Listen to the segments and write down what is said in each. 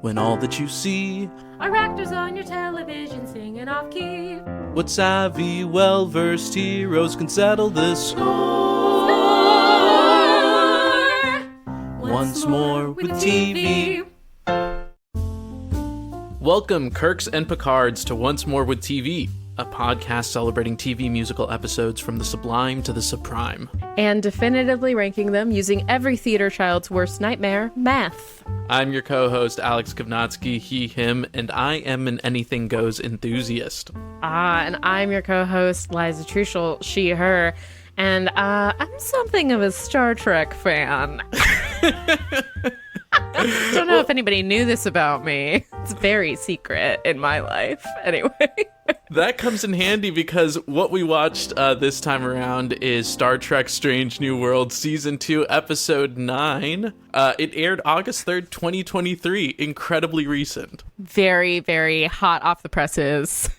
When all that you see are actors on your television singing off key. What savvy, well-versed heroes can settle this score? Once more with TV. Welcome, Kirks and Picards, to Once More with TV, a podcast celebrating TV musical episodes from the sublime to the supreme. And definitively ranking them using every theater child's worst nightmare, math. I'm your co-host, Alex Kovnatsky, he, him, and I am an anything goes enthusiast. And I'm your co-host, Liza Truschel, she, her, and I'm something of a Star Trek fan. Don't know if anybody knew this about me. It's very secret in my life. Anyway. That comes in handy because what we watched this time around is Star Trek Strange New Worlds Season 2, Episode 9. It aired August 3rd, 2023. Incredibly recent. Very, very hot off the presses.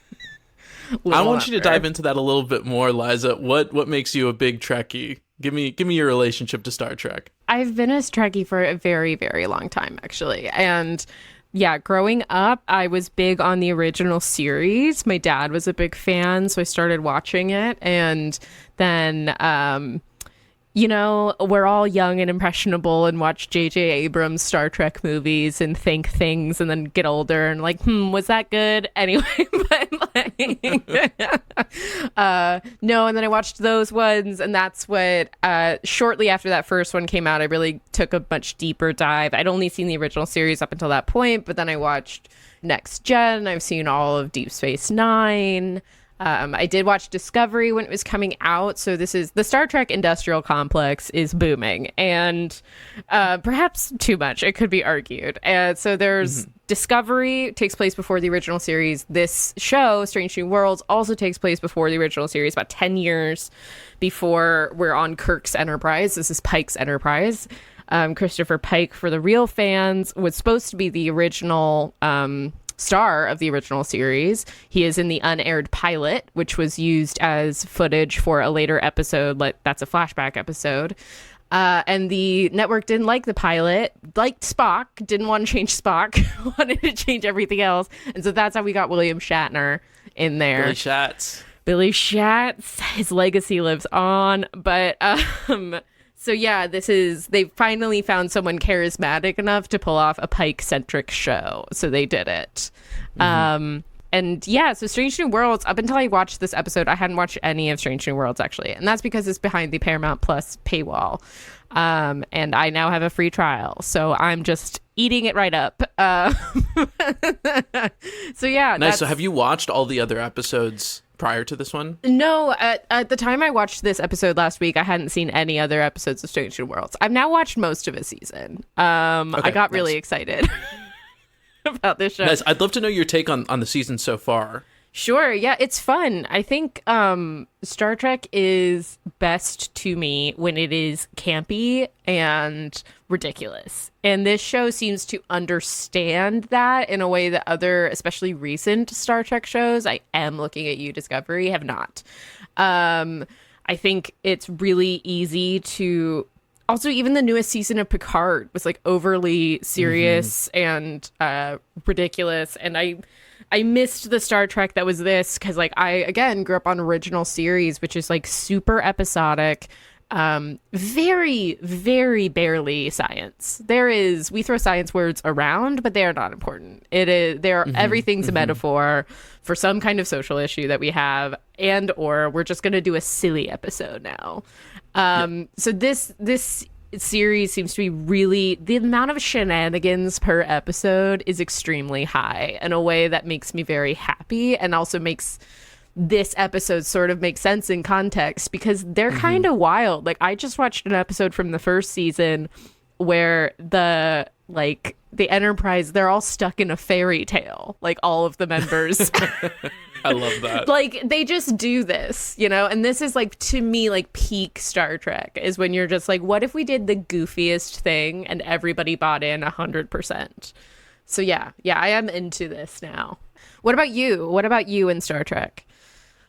I want you to dive into that a little bit more, Liza. What makes you a big Trekkie? Give me your relationship to Star Trek. I've been a Trekkie for a very, very long time, actually. And yeah, growing up, I was big on the original series. My dad was a big fan, so I started watching it. And then, we're all young and impressionable and watch J.J. Abrams' Star Trek movies and think things and then get older and was that good? Anyway, no, and then I watched those ones, and that's what, shortly after that first one came out, I really took a much deeper dive. I'd only seen the original series up until that point, but then I watched Next Gen, I've seen all of Deep Space Nine. I did watch Discovery when it was coming out. So this is the Star Trek industrial complex is booming, and perhaps too much. It could be argued. So there's Discovery takes place before the original series. This show, Strange New Worlds, also takes place before the original series, about 10 years before we're on Kirk's Enterprise. This is Pike's Enterprise. Christopher Pike, for the real fans, was supposed to be the original star of the original series. He is in the unaired pilot, which was used as footage for a later episode. That's a flashback episode. And the network didn't like the pilot, liked Spock, didn't want to change Spock, wanted to change everything else. And so that's how we got William Shatner in there. Billy Schatz. His legacy lives on. But so yeah, they finally found someone charismatic enough to pull off a Pike-centric show. So they did it. And yeah, so Strange New Worlds, up until I watched this episode, I hadn't watched any of Strange New Worlds, actually. And that's because it's behind the Paramount Plus paywall. And I now have a free trial. So I'm just eating it right up. So yeah. Nice. So have you watched all the other episodes prior to this one? No, at the time I watched this episode last week, I hadn't seen any other episodes of Strange New Worlds. I've now watched most of a season. I got really excited about this show. Nice. I'd love to know your take on the season so far. Sure. Yeah, it's fun. I think Star Trek is best to me when it is campy and ridiculous. And this show seems to understand that in a way that other, especially recent Star Trek shows, I am looking at you, Discovery, have not. I think it's really easy to... Also, even the newest season of Picard was overly serious and ridiculous. And I missed the Star Trek that was this because I, again, grew up on original series, which is super episodic, very, very barely science. We throw science words around, but they are not important. Everything's a metaphor for some kind of social issue that we have, or we're just going to do a silly episode now. So this series seems to be really, the amount of shenanigans per episode is extremely high in a way that makes me very happy, and also makes this episode sort of make sense in context because they're kind of wild. I just watched an episode from the first season where the Enterprise, they're all stuck in a fairy tale, all of the members. I love that. They just do this, and this is to me, peak Star Trek is when you're just what if we did the goofiest thing and everybody bought in 100%? So yeah, I am into this now. What about you? What about you in Star Trek?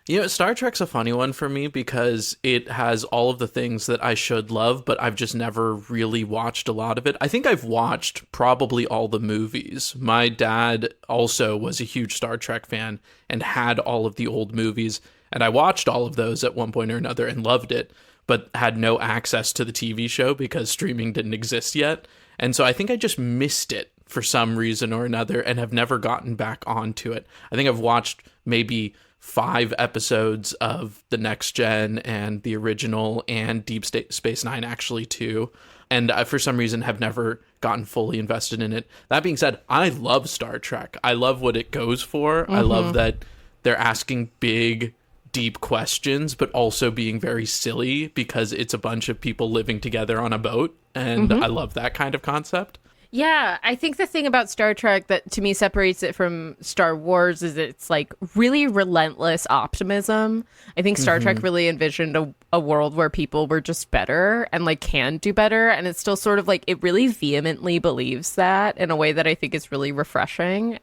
You know, Star Trek's a funny one for me because it has all of the things that I should love, but I've just never really watched a lot of it. I think I've watched probably all the movies. My dad also was a huge Star Trek fan and had all of the old movies, and I watched all of those at one point or another and loved it, but had no access to the TV show because streaming didn't exist yet. And so I think I just missed it for some reason or another and have never gotten back onto it. I think I've watched maybe 5 episodes of The Next Gen and the original and Deep Space Nine actually too. And I, for some reason, have never gotten fully invested in it. That being said, I love Star Trek. I love what it goes for. I love that they're asking big, deep questions, but also being very silly because it's a bunch of people living together on a boat. And I love that kind of concept. Yeah, I think the thing about Star Trek that to me separates it from Star Wars is it's like really relentless optimism. I think Star Trek really envisioned a world where people were just better and like can do better. And it's still sort of like it really vehemently believes that in a way that I think is really refreshing.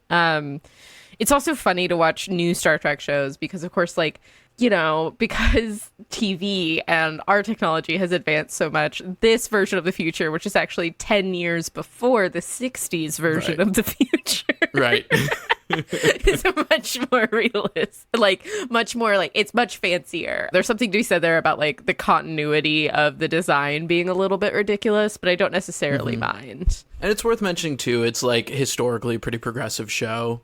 It's also funny to watch new Star Trek shows because, of course, like, you know, because TV and our technology has advanced so much, this version of the future, which is actually 10 years before the 60s version of the future. Right. Is much more realist, like much more like it's much fancier. There's something to be said there about like the continuity of the design being a little bit ridiculous, but I don't necessarily mind. And it's worth mentioning too, it's like historically a pretty progressive show.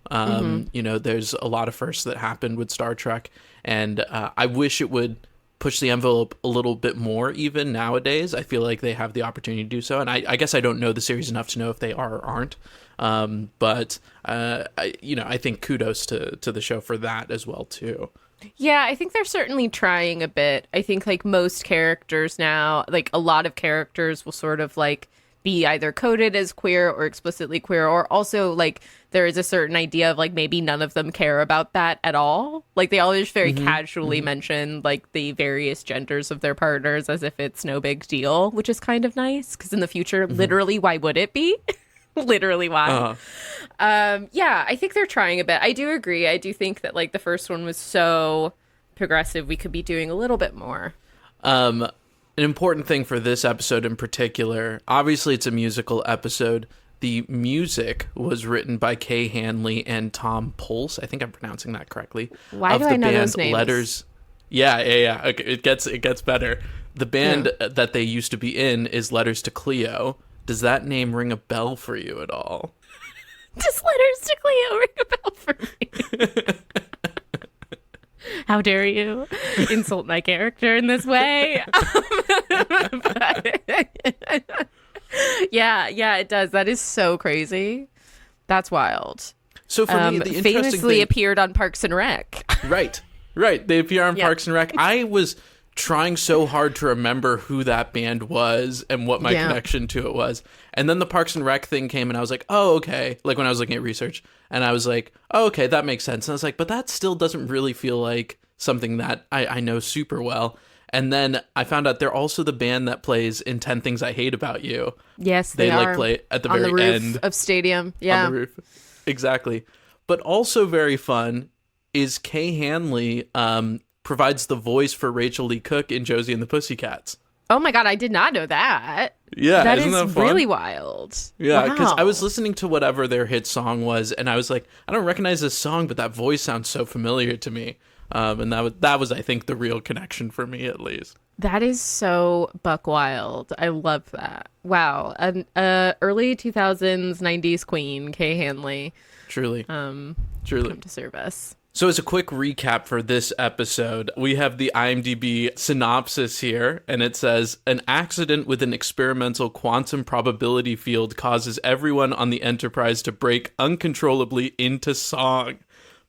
You know, there's a lot of firsts that happened with Star Trek, and I wish it would push the envelope a little bit more even nowadays. I feel like they have the opportunity to do so, and I guess I don't know the series enough to know if they are or aren't. But I think kudos to the show for that as well too. Yeah, I think they're certainly trying a bit. I think like most characters now, like a lot of characters will sort of like be either coded as queer or explicitly queer, or also like there is a certain idea of like maybe none of them care about that at all. Like they always very casually mention like the various genders of their partners as if it's no big deal, which is kind of nice because in the future, literally, why would it be? Literally why. Yeah, I think they're trying a bit. I do agree. I do think that like the first one was so progressive, we could be doing a little bit more. An important thing for this episode in particular, obviously it's a musical episode. The music was written by Kay Hanley and Tom Pulse. I think I'm pronouncing that correctly. Why do I know those names? Letters. Yeah. Okay, it gets better. The band that they used to be in is Letters to Cleo. Does that name ring a bell for you at all? Does Letters to Cleo ring a bell for me? How dare you insult my character in this way? Yeah, it does. That is so crazy. That's wild. So for me, the interesting famously thing... appeared on Parks and Rec. Right. They appear on Parks and Rec. I was trying so hard to remember who that band was and what my connection to it was. And then the Parks and Rec thing came and I was like, oh, okay. Like when I was looking at research and I was like, oh, okay, that makes sense. And I was like, but that still doesn't really feel like something that I know super well. And then I found out they're also the band that plays in 10 Things I Hate About You. Yes, they are. Like play at the on very the roof end of Stadium. Yeah. On the roof. Exactly. But also very fun is Kay Hanley provides the voice for Rachel Lee Cook in Josie and the Pussycats. Oh my God, I did not know that. Yeah, isn't that fun? Really wild. Yeah, because I was listening to whatever their hit song was, and I was like, I don't recognize this song, but that voice sounds so familiar to me. And that was, I think, the real connection for me, at least. That is so buck wild. I love that. Wow, an early 2000s, 90s queen, Kay Hanley. Truly. Truly. Come to serve us. So as a quick recap for this episode, we have the IMDb synopsis here, and it says, an accident with an experimental quantum probability field causes everyone on the Enterprise to break uncontrollably into song.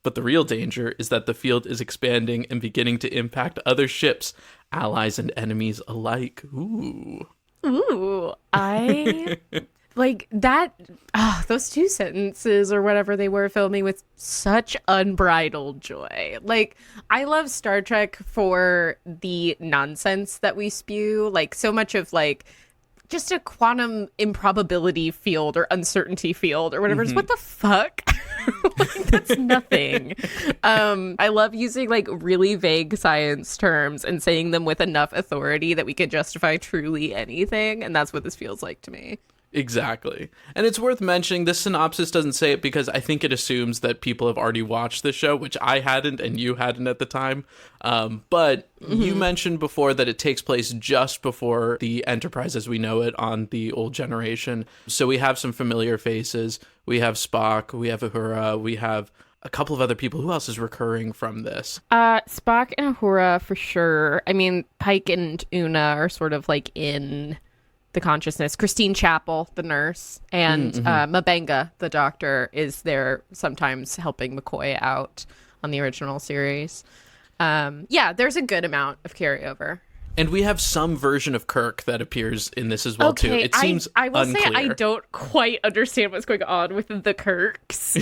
But the real danger is that the field is expanding and beginning to impact other ships, allies and enemies alike. Ooh, I... Like that, those two sentences or whatever they were filled me with such unbridled joy. Like, I love Star Trek for the nonsense that we spew. Like, so much of like just a quantum improbability field or uncertainty field or whatever. What the fuck? Like, that's nothing. I love using like really vague science terms and saying them with enough authority that we could justify truly anything. And that's what this feels like to me. Exactly. And it's worth mentioning, this synopsis doesn't say it because I think it assumes that people have already watched the show, which I hadn't and you hadn't at the time. But you mentioned before that it takes place just before the Enterprise as we know it on the old generation. So we have some familiar faces. We have Spock, we have Uhura, we have a couple of other people. Who else is recurring from this? Spock and Uhura for sure. I mean, Pike and Una are sort of like in the consciousness. Christine Chapel, the nurse, and M'Benga, the doctor, is there sometimes helping McCoy out on the original series. Yeah, there's a good amount of carryover. And we have some version of Kirk that appears in this as well, too. It seems I will unclear. say I don't quite understand what's going on with the Kirks.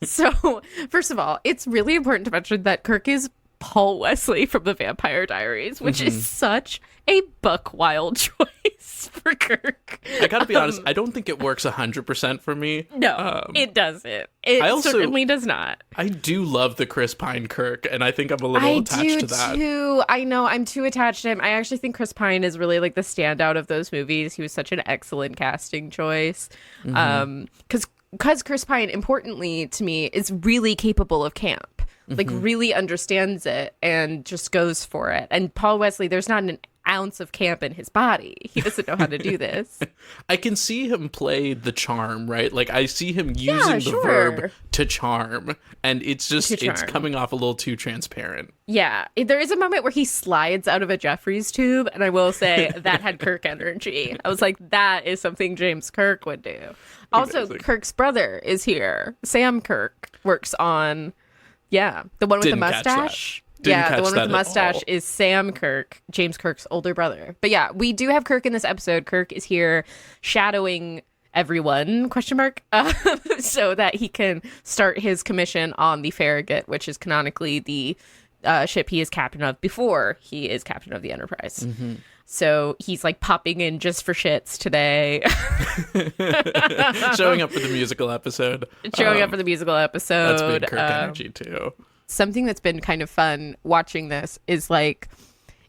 So, first of all, it's really important to mention that Kirk is Paul Wesley from the Vampire Diaries, which is such a buck wild choice for Kirk. I gotta be honest, I don't think it works 100% for me. No, it doesn't. It certainly does not. I do love the Chris Pine Kirk, and I think I'm a little attached to that. I do too. I know, I'm too attached to him. I actually think Chris Pine is really like the standout of those movies. He was such an excellent casting choice. Because Chris Pine, importantly to me, is really capable of camp. Like, really understands it and just goes for it. And Paul Wesley, there's not an ounce of camp in his body. He doesn't know how to do this. I can see him play the charm, right? Like, I see him using the verb to charm, and it's just, it's coming off a little too transparent. Yeah. There is a moment where he slides out of a Jeffries tube, and I will say that had Kirk energy. I was like, that is something James Kirk would do. Also, Amazing. Kirk's brother is here. Sam Kirk works on... Yeah, the one with the mustache. The one with the mustache is Sam Kirk, James Kirk's older brother. But yeah, we do have Kirk in this episode. Kirk is here shadowing everyone, ? So that he can start his commission on the Farragut, which is canonically the ship he is captain of before he is captain of the Enterprise. So he's like popping in just for shits today. Showing up for the musical episode. That's big Kirk energy too. Something that's been kind of fun watching this is like,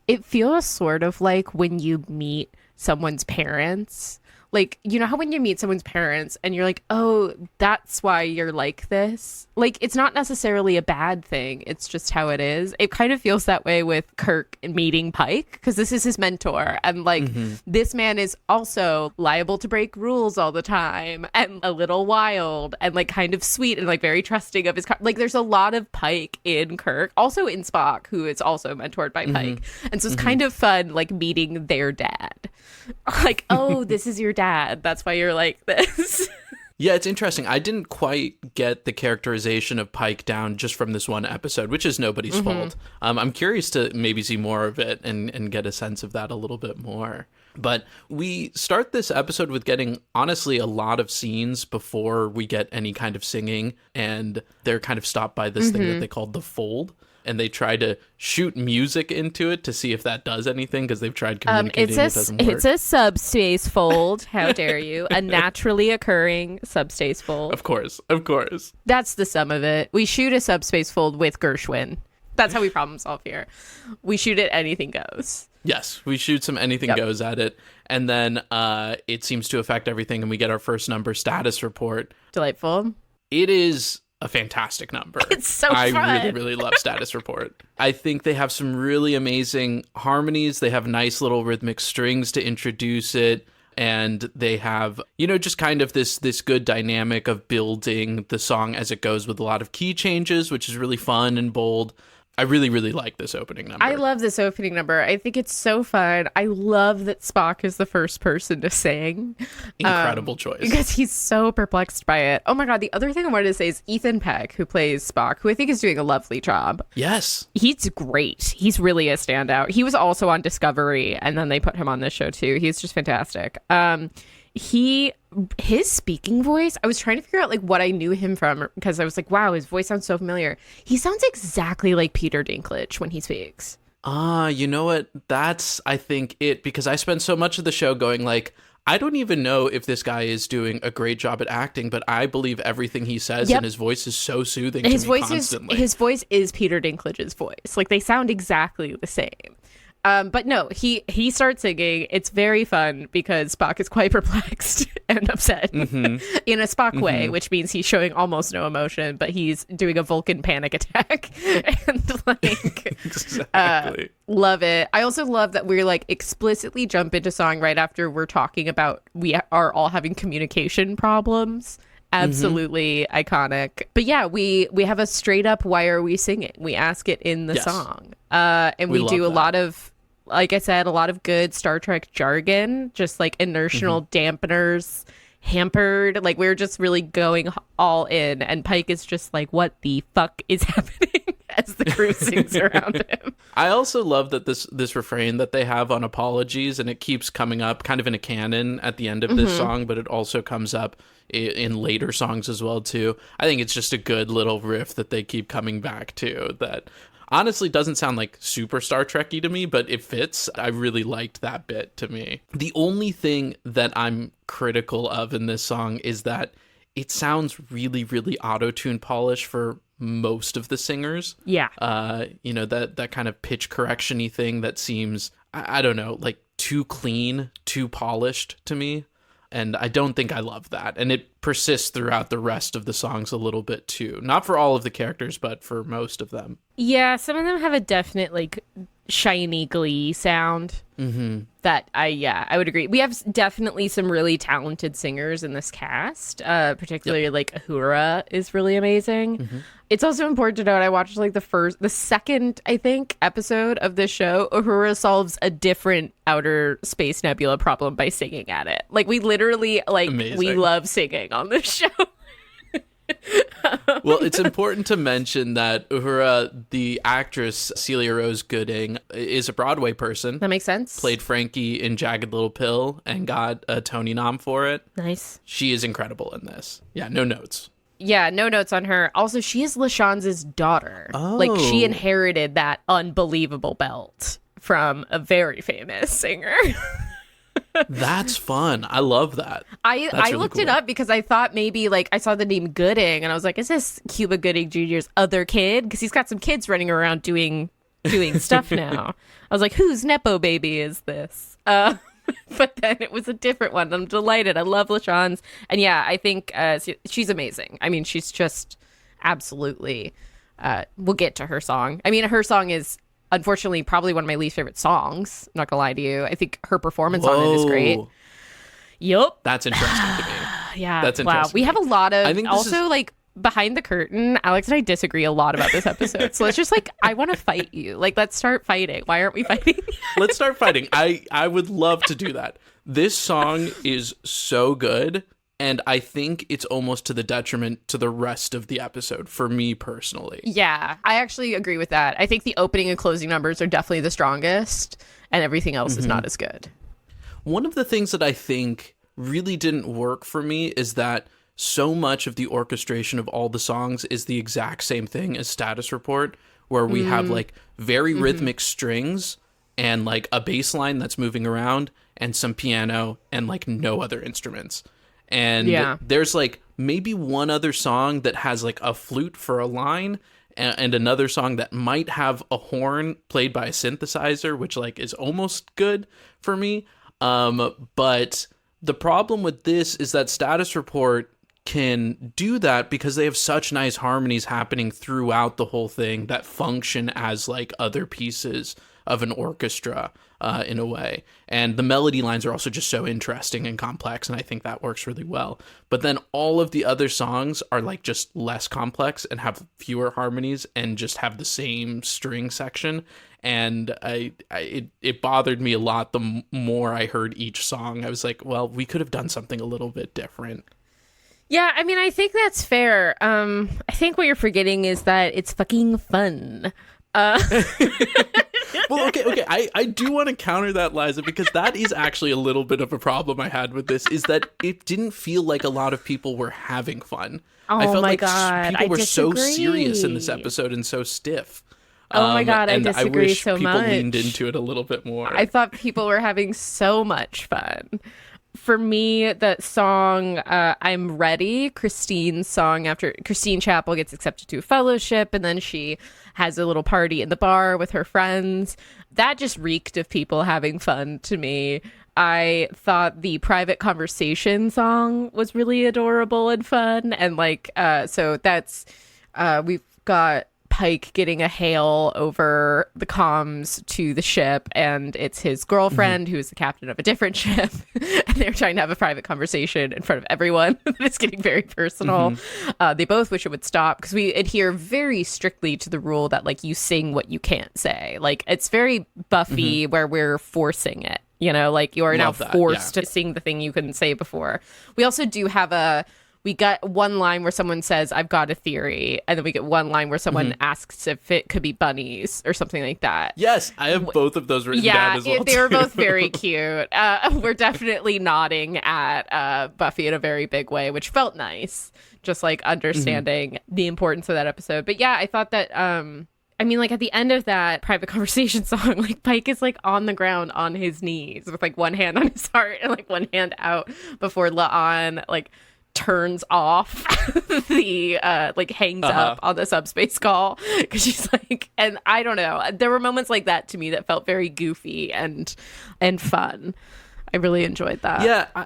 it feels sort of like when you meet someone's parents. Like, you know how when you meet someone's parents and you're like, oh, that's why you're like this? Like, it's not necessarily a bad thing. It's just how it is. It kind of feels that way with Kirk meeting Pike, because this is his mentor. And, like, this man is also liable to break rules all the time and a little wild and, like, kind of sweet and, like, very trusting of his... Like, there's a lot of Pike in Kirk, also in Spock, who is also mentored by Pike. And so it's kind of fun, like, meeting their dad. Like, oh, this is your dad. That's why you're like this. Yeah, it's interesting. I didn't quite get the characterization of Pike down just from this one episode, which is nobody's fault. I'm curious to maybe see more of it and get a sense of that a little bit more. But we start this episode with getting, honestly, a lot of scenes before we get any kind of singing. And they're kind of stopped by this thing that they called the fold. And they try to shoot music into it to see if that does anything, because they've tried communicating, it doesn't work. It's a subspace fold. How dare you? A naturally occurring subspace fold. Of course. That's the sum of it. We shoot a subspace fold with Gershwin. That's how we problem solve here. We shoot it, anything goes. Yes, we shoot some anything goes at it. And then it seems to affect everything, and we get our first number status report. Delightful. It is a fantastic number. It's so fun. I really, really love Status Report. I think they have some really amazing harmonies. They have nice little rhythmic strings to introduce it. And they have, just kind of this good dynamic of building the song as it goes with a lot of key changes, which is really fun and bold. I really, really like this opening number. I love this opening number. I think it's so fun. I love that Spock is the first person to sing. Incredible choice. Because he's so perplexed by it. Oh my God, the other thing I wanted to say is Ethan Peck, who plays Spock, who I think is doing a lovely job. Yes. He's great. He's really a standout. He was also on Discovery, and then they put him on this show too. He's just fantastic. His speaking voice, I was trying to figure out like what I knew him from, because I was like, wow, his voice sounds so familiar. He sounds exactly like Peter Dinklage when he speaks. You know what? That's, I think, it, because I spent so much of the show going like, I don't even know if this guy is doing a great job at acting, but I believe everything he says, Yep. and his voice is so soothing to me constantly. His voice is Peter Dinklage's voice. Like, they sound exactly the same. But no, he starts singing. It's very fun because Spock is quite perplexed and upset in a Spock way, which means he's showing almost no emotion, but he's doing a Vulcan panic attack. And like, Exactly. love it. I also love that we're like explicitly jump into song right after we're talking about we are all having communication problems. Absolutely iconic. But yeah, we have a straight up "why are we singing?" We ask it in the Yes. song. And we love do a that. lot of, like I said, a lot of good Star Trek jargon, just like inertial dampeners, hampered. Like, we're just really going all in, and Pike is just like, what the fuck is happening as the crew sings around him. I also love that this refrain that they have on Apologies, and it keeps coming up kind of in a canon at the end of this song, but it also comes up in later songs as well too. I think it's just a good little riff that they keep coming back to that honestly doesn't sound like super Star Trek-y to me, but it fits. I really liked that bit to me. The only thing that I'm critical of in this song is that it sounds really, really auto-tune polished for most of the singers. Yeah. That kind of pitch correction-y thing that seems, I don't know, like too clean, too polished to me. And I don't think I love that. And it persists throughout the rest of the songs a little bit too. Not for all of the characters, but for most of them. Yeah, some of them have a definite like shiny Glee sound. That I would agree. We have definitely some really talented singers in this cast. Particularly like Uhura is really amazing. It's also important to note, I watched like the second, I think, episode of this show. Uhura solves a different outer space nebula problem by singing at it. Like, we literally, like, Amazing. we love singing on this show. Well, it's important to mention that Uhura, the actress Celia Rose Gooding, is a Broadway person. That makes sense. Played Frankie in Jagged Little Pill and got a Tony nom for it. Nice. She is incredible in this. Yeah, no notes. Yeah, no notes on her. Also, she is LaShance's daughter. Like, she inherited that unbelievable belt from a very famous singer. That's fun. I love that. I really looked it cool. up because I thought maybe, like, I saw the name Gooding, and I was like, is this Cuba Gooding Jr.'s other kid? Because he's got some kids running around doing stuff now. I was like, whose Nepo baby is this? But then it was a different one. I'm delighted. I love LaShawne's. And yeah, I think she's amazing. I mean, she's just absolutely... we'll get to her song. I mean, her song is, unfortunately, probably one of my least favorite songs. I'm not gonna lie to you. I think her performance on it is great. Whoa. Yup. That's interesting to me. Yeah. That's wow. interesting. We have a lot of... I think this also, is- like, behind the curtain, Alex and I disagree a lot about this episode. So let's just, like, I want to fight you. Like, let's start fighting. Why aren't we fighting? Let's start fighting. I would love to do that. This song is so good, and I think it's almost to the detriment to the rest of the episode for me personally. Yeah, I actually agree with that. I think the opening and closing numbers are definitely the strongest, and everything else is not as good. One of the things that I think really didn't work for me is that so much of the orchestration of all the songs is the exact same thing as Status Report, where we have like very rhythmic strings and like a bass line that's moving around and some piano and like no other instruments. And there's like maybe one other song that has like a flute for a line and another song that might have a horn played by a synthesizer, which like is almost good for me. But the problem with this is that Status Report can do that because they have such nice harmonies happening throughout the whole thing that function as like other pieces of an orchestra in a way. And the melody lines are also just so interesting and complex, and I think that works really well. But then all of the other songs are like just less complex and have fewer harmonies and just have the same string section. And it bothered me a lot the more I heard each song. I was like, well, we could have done something a little bit different. Yeah, I mean, I think that's fair. I think what you're forgetting is that it's fucking fun. Well, okay. I do want to counter that, Liza, because that is actually a little bit of a problem I had with this, is that it didn't feel like a lot of people were having fun. Oh I felt my like God, people I were so serious in this disagree. episode and so stiff. Oh my God, I and disagree wish so people much. leaned into it a little bit more. I thought people were having so much fun. For me, that song, I'm Ready, Christine's song, after Christine Chapel gets accepted to a fellowship, and then she has a little party in the bar with her friends. That just reeked of people having fun to me. I thought the Private Conversation song was really adorable and fun. And like, so that's, we've got Pike getting a hail over the comms to the ship, and it's his girlfriend who is the captain of a different ship, and they're trying to have a private conversation in front of everyone. It's getting very personal. They both wish it would stop, because we adhere very strictly to the rule that like you sing what you can't say. Like it's very Buffy where we're forcing it. You know, like you are now forced to sing the thing you couldn't say before. We also do have we got one line where someone says, I've got a theory. And then we get one line where someone asks if it could be bunnies or something like that. Yes, I have both of those written down as well. Yeah, they were both very cute. We're definitely nodding at Buffy in a very big way, which felt nice. Just like understanding the importance of that episode. But yeah, I thought that, I mean, like at the end of that Private Conversation song, like Pike is like on the ground on his knees with like one hand on his heart and like one hand out before La'an like turns off the like hangs up on the subspace call, because she's like, and I don't know, there were moments like that to me that felt very goofy and fun. I really enjoyed that. Yeah,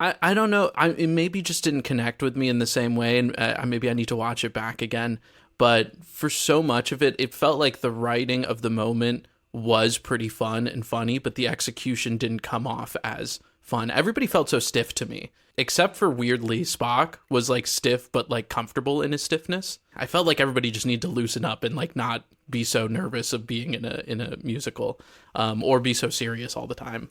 I don't know, it maybe just didn't connect with me in the same way, and maybe I need to watch it back again. But for so much of it, it felt like the writing of the moment was pretty fun and funny, but the execution didn't come off as fun. Everybody felt so stiff to me, except for weirdly Spock was like stiff but like comfortable in his stiffness. I felt like everybody just needed to loosen up and like not be so nervous of being in a musical, or be so serious all the time.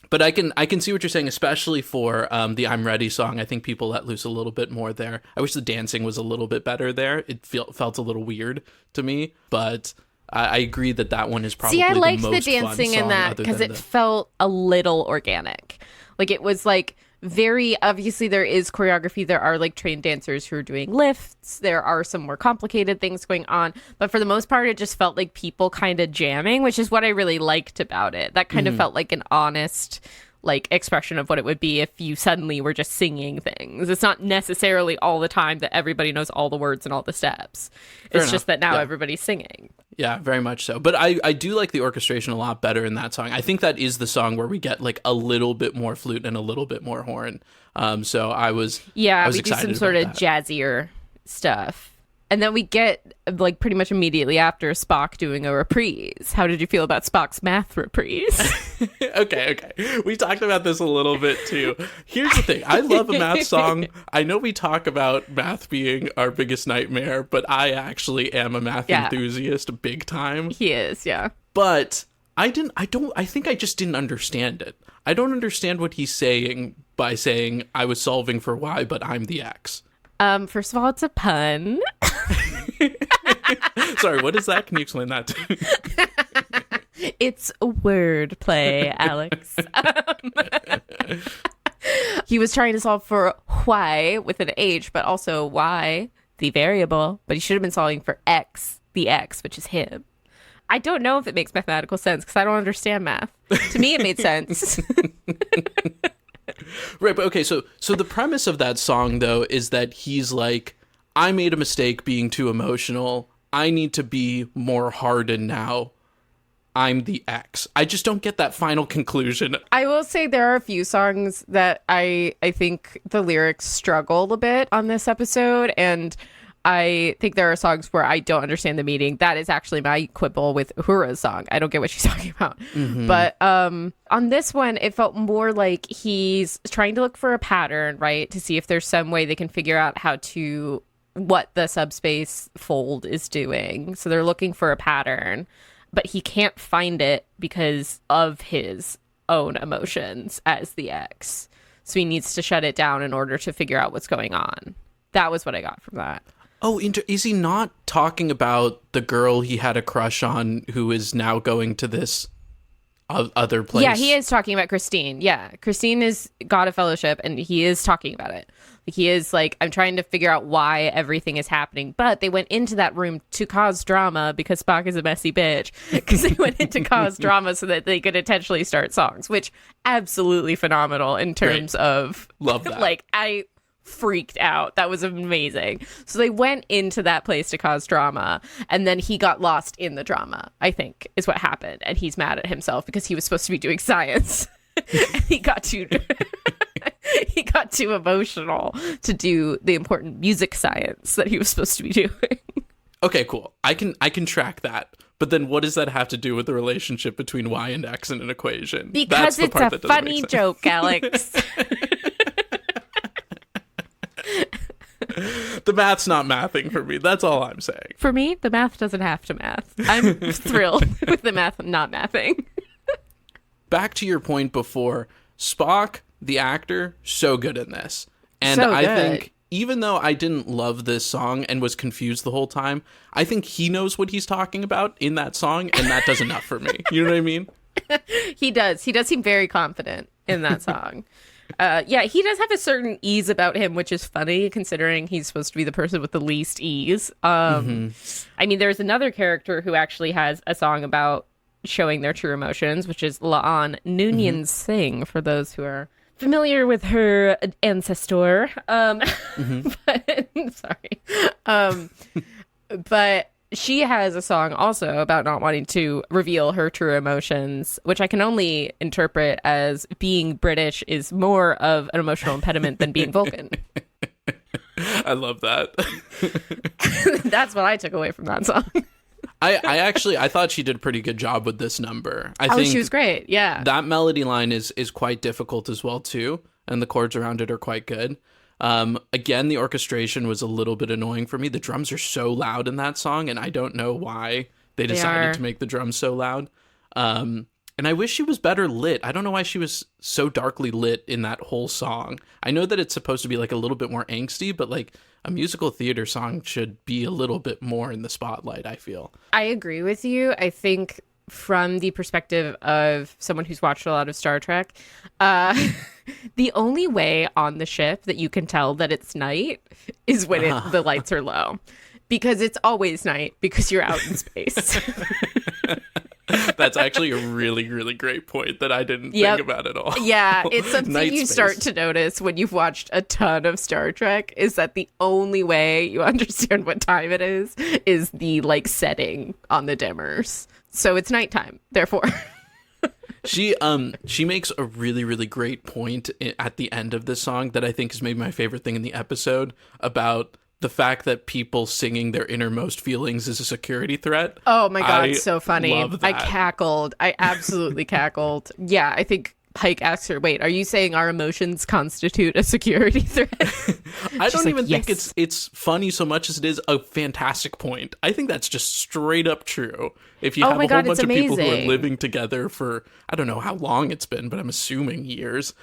But I can see what you're saying, especially for the I'm Ready song. I think people let loose a little bit more there. I wish the dancing was a little bit better there. It felt a little weird to me, but I agree that one is probably I liked the most the dancing fun in that because it felt a little organic. Like it was like very obviously there is choreography. There are like trained dancers who are doing lifts. There are some more complicated things going on. But for the most part, it just felt like people kind of jamming, which is what I really liked about it. That kind of felt like an honest like expression of what it would be if you suddenly were just singing things. It's not necessarily all the time that everybody knows all the words and all the steps. It's just that now everybody's singing. Yeah, very much so. But I do like the orchestration a lot better in that song. I think that is the song where we get like a little bit more flute and a little bit more horn. So I was we do some sort of jazzier stuff. And then we get, like, pretty much immediately after Spock doing a reprise. How did you feel about Spock's math reprise? Okay. We talked about this a little bit, too. Here's the thing. I love a math song. I know we talk about math being our biggest nightmare, but I actually am a math enthusiast big time. He is, yeah. But I think I just didn't understand it. I don't understand what he's saying by saying I was solving for Y, but I'm the X. First of all, it's a pun. Sorry, what is that? Can you explain that to me? It's wordplay, Alex. He was trying to solve for Y with an H, but also Y, the variable. But he should have been solving for X, the X, which is him. I don't know if it makes mathematical sense because I don't understand math. To me, it made sense. Right, but okay, so the premise of that song, though, is that he's like, I made a mistake being too emotional. I need to be more hardened now. I'm the X. I just don't get that final conclusion. I will say there are a few songs that I think the lyrics struggle a bit on this episode, and I think there are songs where I don't understand the meaning. That is actually my quibble with Uhura's song. I don't get what she's talking about. Mm-hmm. But on this one, it felt more like he's trying to look for a pattern, right? To see if there's some way they can figure out what the subspace fold is doing. So they're looking for a pattern, but he can't find it because of his own emotions as the X. So he needs to shut it down in order to figure out what's going on. That was what I got from that. Oh, is he not talking about the girl he had a crush on who is now going to this other place. Yeah, he is talking about Christine. Yeah, Christine is God of Fellowship, and he is talking about it. He is like, I'm trying to figure out why everything is happening. But they went into that room to cause drama because Spock is a messy bitch. Because they went in to cause drama so that they could intentionally start songs, which absolutely phenomenal in terms of love that. Like, I freaked out. That was amazing. So they went into that place to cause drama, and then he got lost in the drama, I think, is what happened. And he's mad at himself because he was supposed to be doing science. And he got too he got too emotional to do the important music science that he was supposed to be doing. Okay, cool. I can track that. But then what does that have to do with the relationship between Y and X in an equation? Because it's a funny joke, Alex. The math's not mathing for me. That's all I'm saying. For me, the math doesn't have to math. I'm thrilled with the math not mathing. Back to your point before, Spock, the actor, so good in this. And So I good. think even though I didn't love this song and was confused the whole time, I think he knows what he's talking about in that song, and that does enough for me. You know what I mean? He does. He does seem very confident in that song. Yeah, he does have a certain ease about him, which is funny considering he's supposed to be the person with the least ease. I mean, there's another character who actually has a song about showing their true emotions, which is La'an Noonien Singh, for those who are familiar with her ancestor. But, sorry. But she has a song also about not wanting to reveal her true emotions, which I can only interpret as being British is more of an emotional impediment than being Vulcan. I love that. That's what I took away from that song. I thought she did a pretty good job with this number. I think she was great. Yeah. that melody line is quite difficult as well too, and the chords around it are quite good. Again, the orchestration was a little bit annoying for me. The drums are so loud in that song, and I don't know why they decided to make the drums so loud. And I wish she was better lit. I don't know why she was so darkly lit in that whole song. I know that it's supposed to be like a little bit more angsty, but like a musical theater song should be a little bit more in the spotlight, I feel. I agree with you. I think from the perspective of someone who's watched a lot of Star Trek, the only way on the ship that you can tell that it's night is when the lights are low. Because it's always night because you're out in space. That's actually a really, really great point that I didn't think about at all. Yeah, it's something Night you space. start to notice when you've watched a ton of Star Trek, is that the only way you understand what time it is the like setting on the dimmers. So it's nighttime, therefore. She makes a really, really great point at the end of this song that I think is maybe my favorite thing in the episode about the fact that people singing their innermost feelings is a security threat. Oh my God, I so funny. love I that. cackled. I absolutely cackled. Yeah, I think Pike asks her, wait, are you saying our emotions constitute a security threat? I don't like, even think yes. it's funny so much as it is a fantastic point. I think that's just straight up true. If you have my a whole God, bunch it's of people who are amazing. living together for, I don't know how long it's been, but I'm assuming years.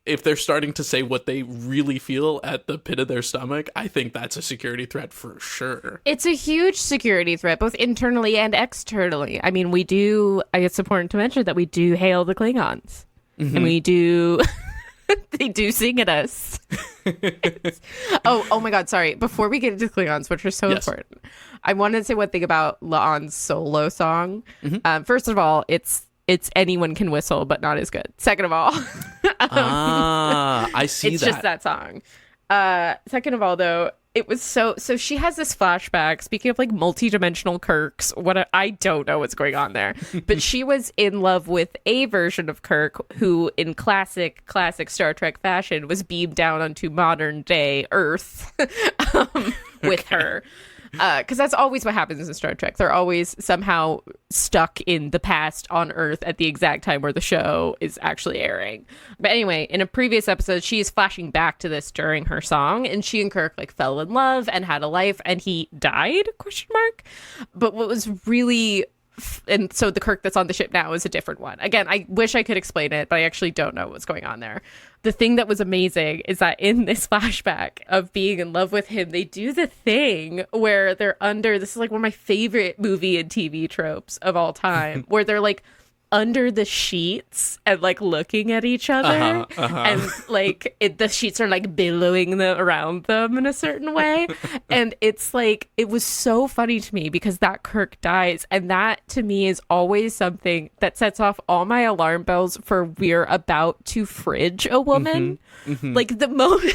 If they're starting to say what they really feel at the pit of their stomach, I think that's a security threat for sure. It's a huge security threat, both internally and externally. I mean, it's important to mention that we do hail the Klingons. And we do, they do sing at us. Oh my God, sorry. Before we get into Klingons, which are so Yes. important, I wanted to say one thing about La'an's solo song. First of all, it's Anyone Can Whistle, but not as good. Second of all, I see it's that. just that song. Second of all, though, it was so she has this flashback. Speaking of like multi-dimensional Kirks, I don't know what's going on there, but she was in love with a version of Kirk who, in classic Star Trek fashion, was beamed down onto modern day Earth with her. Because that's always what happens in Star Trek. They're always somehow stuck in the past on Earth at the exact time where the show is actually airing. But anyway, in a previous episode, she is flashing back to this during her song, and she and Kirk like fell in love and had a life, and he died? ? But what was really and so the Kirk that's on the ship now is a different one. Again, I wish I could explain it, but I actually don't know what's going on there. The thing that was amazing is that in this flashback of being in love with him, they do the thing where they're under, this is like one of my favorite movie and TV tropes of all time, where they're like under the sheets and like looking at each other, and like the sheets are like billowing them around them in a certain way. And it's like, it was so funny to me because that Kirk dies, and that to me is always something that sets off all my alarm bells for we're about to fridge a woman. Like the moment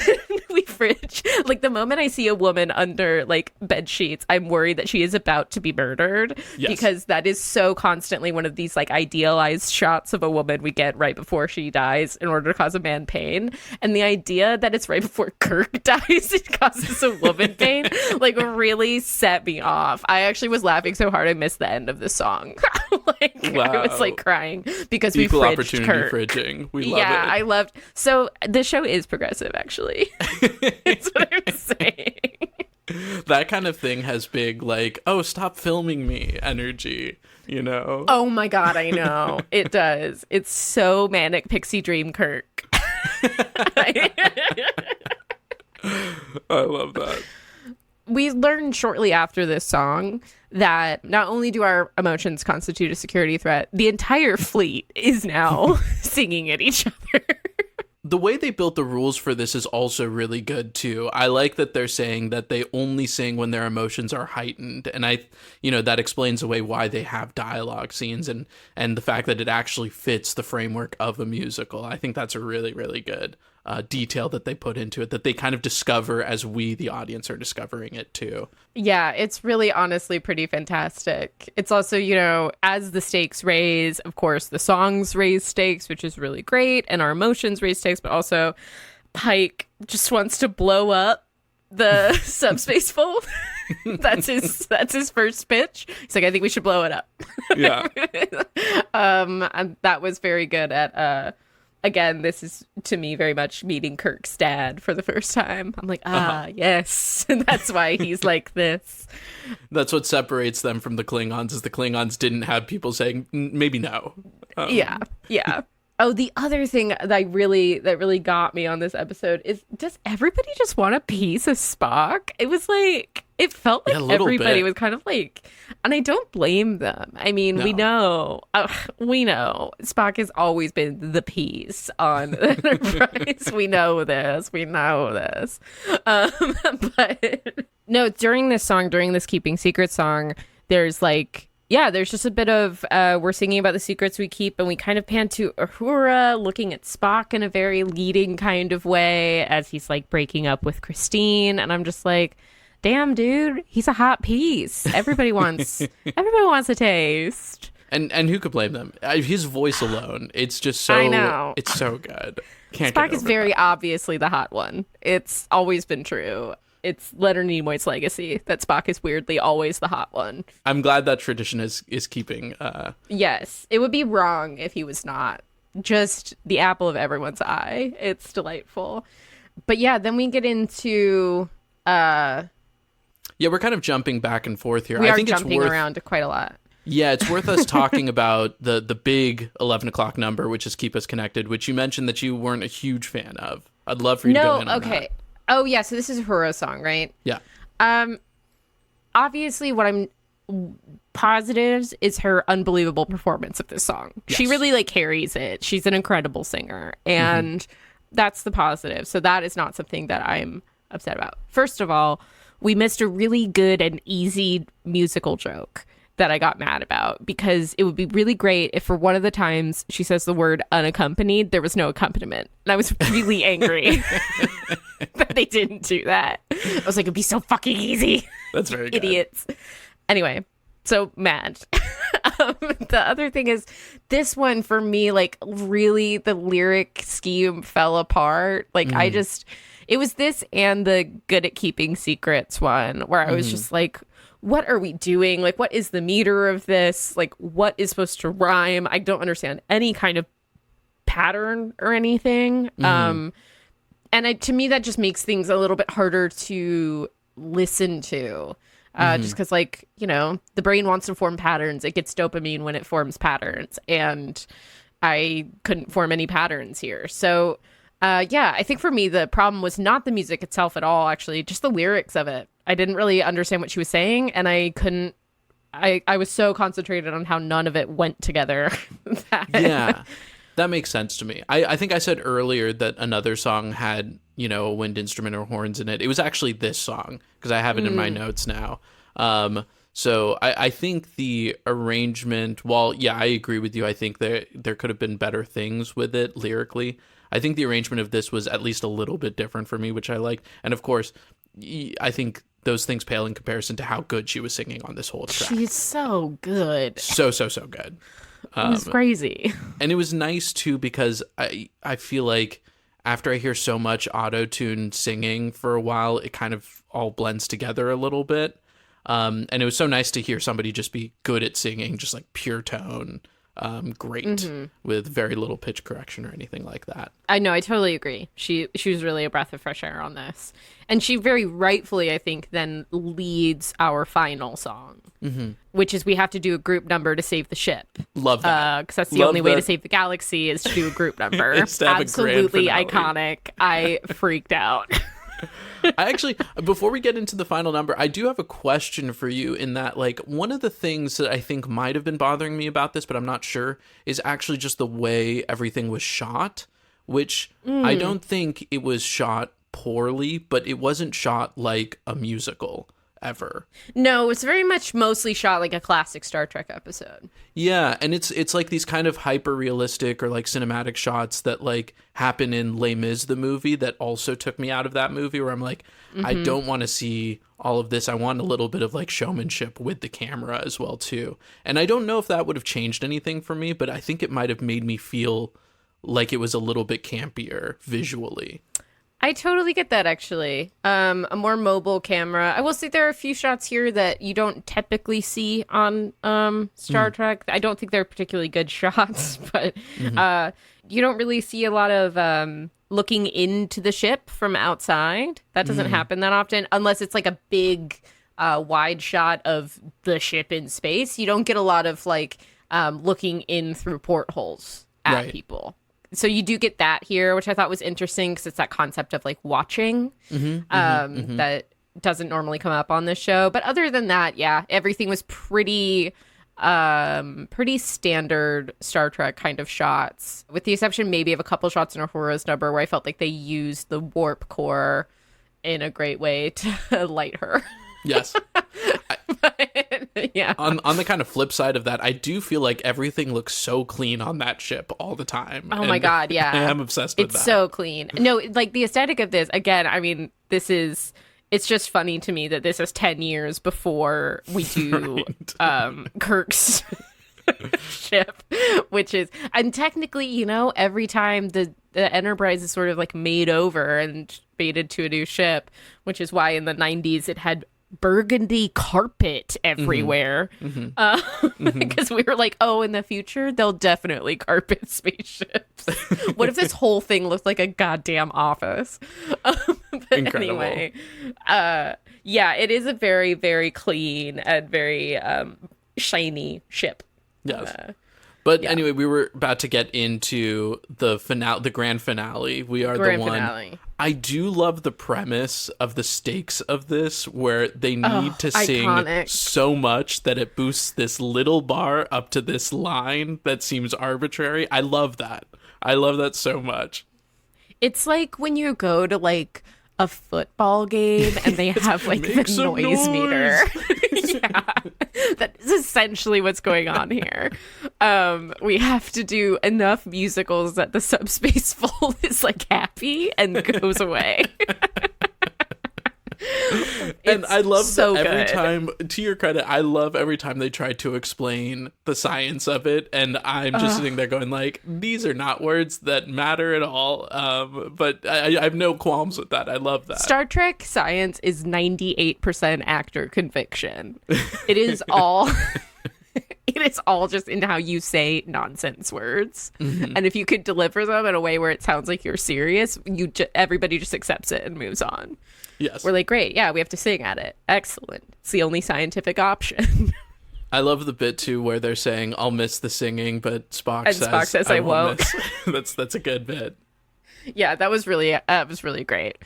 we fridge, like the moment I see a woman under like bed sheets, I'm worried that she is about to be murdered, because that is so constantly one of these like idealized shots of a woman we get right before she dies in order to cause a man pain. And the idea that it's right before Kirk dies, it causes a woman pain, like really set me off. I actually was laughing so hard I missed the end of the song. I was like crying because equal we fridged opportunity Kirk. fridging. We love it. Yeah, I loved. So the show is progressive, actually. That's what I'm saying. That kind of thing has big, like, oh, stop filming me energy, you know? Oh my God, I know. It does. It's so manic pixie dream Kirk. I love that. We learned shortly after this song that not only do our emotions constitute a security threat, the entire fleet is now singing at each other. The way they built the rules for this is also really good too. I like that they're saying that they only sing when their emotions are heightened, and that explains away why they have dialogue scenes and the fact that it actually fits the framework of a musical. I think that's a really, really good detail that they put into it, that they kind of discover as we, the audience, are discovering it too. Yeah, it's really honestly pretty fantastic. It's also, as the stakes raise, of course, the songs raise stakes, which is really great, and our emotions raise stakes, but also Pike just wants to blow up the subspace fold. That's his first pitch. He's like, I think we should blow it up. Yeah. And that was very good at again, this is, to me, very much meeting Kirk's dad for the first time. I'm like, yes. That's why he's like this. That's what separates them from the Klingons, is the Klingons didn't have people saying, maybe no. Yeah. Oh, the other thing that really got me on this episode is, does everybody just want a piece of Spock? It was like, it felt like everybody was kind of like, and I don't blame them. I mean, we know Spock has always been the piece on Enterprise. We know this. But no, during this Keeping Secrets song, there's like, there's just a bit of, we're singing about the secrets we keep, and we kind of pan to Uhura looking at Spock in a very leading kind of way as he's like breaking up with Christine. And I'm just like, damn, dude, he's a hot piece. Everybody wants a taste. And who could blame them? His voice alone, it's just so, I know. It's so good. Can't Spock is very obviously the hot one. It's always been true. It's Leonard Nimoy's legacy that Spock is weirdly always the hot one. I'm glad that tradition is keeping. Yes, it would be wrong if he was not. Just the apple of everyone's eye. It's delightful. But yeah, then we get into... yeah, we're kind of jumping back and forth here. I think jumping around quite a lot. Yeah, it's worth us talking about the big 11 o'clock number, which is Keep Us Connected, which you mentioned that you weren't a huge fan of. I'd love for you to go in on that. Oh, yeah, so this is Uhura's song, right? Yeah. Obviously, what I'm positives is her unbelievable performance of this song. Yes. She really, like, carries it. She's an incredible singer, and that's the positive. So that is not something that I'm upset about. First of all, we missed a really good and easy musical joke that I got mad about, because it would be really great if for one of the times she says the word unaccompanied, there was no accompaniment. And I was really angry that they didn't do that. I was like, it'd be so fucking easy. That's very good. Idiots. Anyway, so mad. The other thing is, this one for me, like, really the lyric scheme fell apart. Like, it was this and the Good at Keeping Secrets one where I was just like, what are we doing? Like, what is the meter of this? Like, what is supposed to rhyme? I don't understand any kind of pattern or anything. And to me, that just makes things a little bit harder to listen to. Just because, like, the brain wants to form patterns. It gets dopamine when it forms patterns. And I couldn't form any patterns here. So, I think for me, the problem was not the music itself at all, actually, just the lyrics of it. I didn't really understand what she was saying, and I couldn't I was so concentrated on how none of it went together. Yeah, that makes sense to me. I think I said earlier that another song had, a wind instrument or horns in it. It was actually this song, because I have it in my notes now. So I think the arrangement, while, yeah, I agree with you. I think there could have been better things with it lyrically. I think the arrangement of this was at least a little bit different for me, which I liked. And of course, I think those things pale in comparison to how good she was singing on this whole track. She's so good. So good. It was crazy. And it was nice too, because I feel like after I hear so much auto-tune singing for a while, it kind of all blends together a little bit. And it was so nice to hear somebody just be good at singing, just like pure tone, great, with very little pitch correction or anything like that. I know, I totally agree. She was really a breath of fresh air on this. And she very rightfully, I think, then leads our final song, which is we have to do a group number to save the ship. Love that. Because that's the only way to save the galaxy is to do a group number. Absolutely iconic. I freaked out. I actually, before we get into the final number, I do have a question for you in that, like, one of the things that I think might have been bothering me about this, but I'm not sure, is actually just the way everything was shot, which I don't think it was shot poorly, but it wasn't shot like a musical ever. No, it's very much mostly shot like a classic Star Trek episode. Yeah, and it's like these kind of hyper realistic or like cinematic shots that like happen in Les Mis the movie that also took me out of that movie, where I'm like, I don't want to see all of this. I want a little bit of like showmanship with the camera as well too. And I don't know if that would have changed anything for me, but I think it might have made me feel like it was a little bit campier visually. I totally get that, actually. A more mobile camera. I will say there are a few shots here that you don't typically see on Star Trek. I don't think they're particularly good shots, but you don't really see a lot of looking into the ship from outside. That doesn't happen that often, unless it's like a big wide shot of the ship in space. You don't get a lot of like looking in through portholes at people. So you do get that here, which I thought was interesting because it's that concept of like watching that doesn't normally come up on this show. But other than that, yeah, everything was pretty standard Star Trek kind of shots, with the exception maybe of a couple shots in Uhura's number where I felt like they used the warp core in a great way to light her. Yes. Yeah. On the kind of flip side of that, I do feel like everything looks so clean on that ship all the time. Oh my God, yeah. I am obsessed with that. It's so clean. No, like the aesthetic of this, again, I mean, it's just funny to me that this is 10 years before we do Kirk's ship, which is, and technically, every time the Enterprise is sort of like made over and mated to a new ship, which is why in the 90s it had burgundy carpet everywhere, because we were like, oh, in the future they'll definitely carpet spaceships. What if this whole thing looked like a goddamn office? But incredible. Anyway, yeah, it is a very, very clean and very shiny ship. Yes. But anyway, we were about to get into the finale, the grand finale. We are the one. Finale. I do love the premise of the stakes of this, where they need to sing so much that it boosts this little bar up to this line that seems arbitrary. I love that. I love that so much. It's like when you go to like a football game and they have like the noise meter. Yeah, that is essentially what's going on here. We have to do enough musicals that the subspace fold is like happy and goes away. And I love so that every good. time, to your credit, I love every time they try to explain the science of it, and I'm just sitting there going like, these are not words that matter at all. But I have no qualms with that. I love that. Star Trek science is 98% actor conviction. It is all it is all just in how you say nonsense words. And if you could deliver them in a way where it sounds like you're serious, everybody just accepts it and moves on. Yes. We're like, great, yeah, we have to sing at it. Excellent. It's the only scientific option. I love the bit too where they're saying, "I'll miss the singing," but Spock says, I won't. That's a good bit. Yeah, that was really great.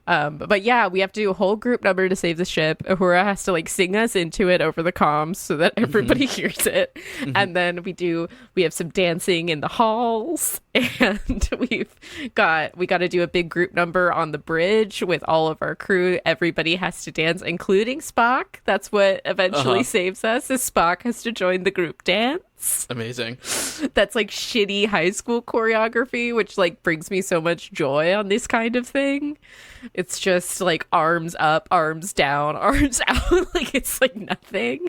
But yeah, we have to do a whole group number to save the ship. Uhura has to like sing us into it over the comms so that everybody hears it. And then we have some dancing in the halls, and we got to do a big group number on the bridge with all of our crew. Everybody has to dance, including Spock. That's what eventually saves us. Is Spock has to join the group dance. Amazing. That's like shitty high school choreography, which like brings me so much joy on this kind of thing. It's just like arms up, arms down, arms out. Like it's like nothing.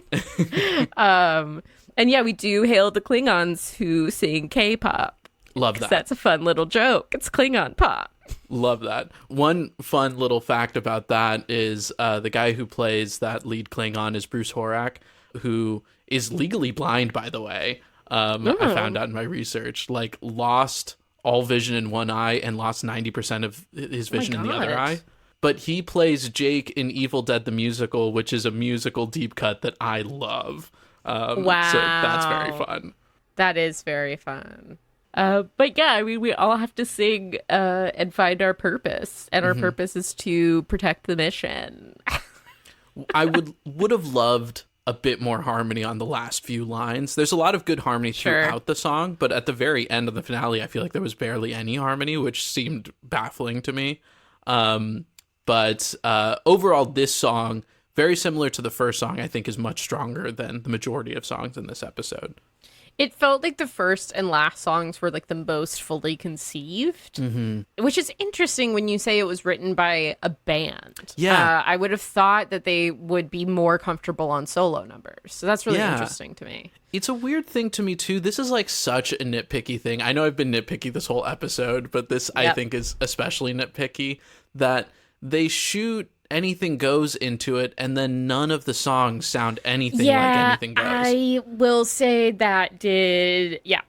And yeah, we do hail the Klingons who sing K-pop. Love that. That's a fun little joke. It's Klingon pop. Love that. One fun little fact about that is the guy who plays that lead Klingon is Bruce Horak, who is legally blind, by the way. I found out in my research, like lost all vision in one eye and lost 90% of his vision in the other eye. But he plays Jake in Evil Dead the Musical, which is a musical deep cut that I love. Wow. So that's very fun. That is very fun. But yeah, I mean, we all have to sing and find our purpose. And our purpose is to protect the mission. I would have loved a bit more harmony on the last few lines. There's a lot of good harmony throughout the song, but at the very end of the finale, I feel like there was barely any harmony, which seemed baffling to me. But overall, this song, very similar to the first song, I think is much stronger than the majority of songs in this episode. It felt like the first and last songs were like the most fully conceived, which is interesting when you say it was written by a band. Yeah. I would have thought that they would be more comfortable on solo numbers. So that's really interesting to me. It's a weird thing to me, too. This is like such a nitpicky thing. I know I've been nitpicky this whole episode, but this I think is especially nitpicky, that they shoot Anything Goes into it, and then none of the songs sound anything like Anything Goes. I will say that did. Yeah.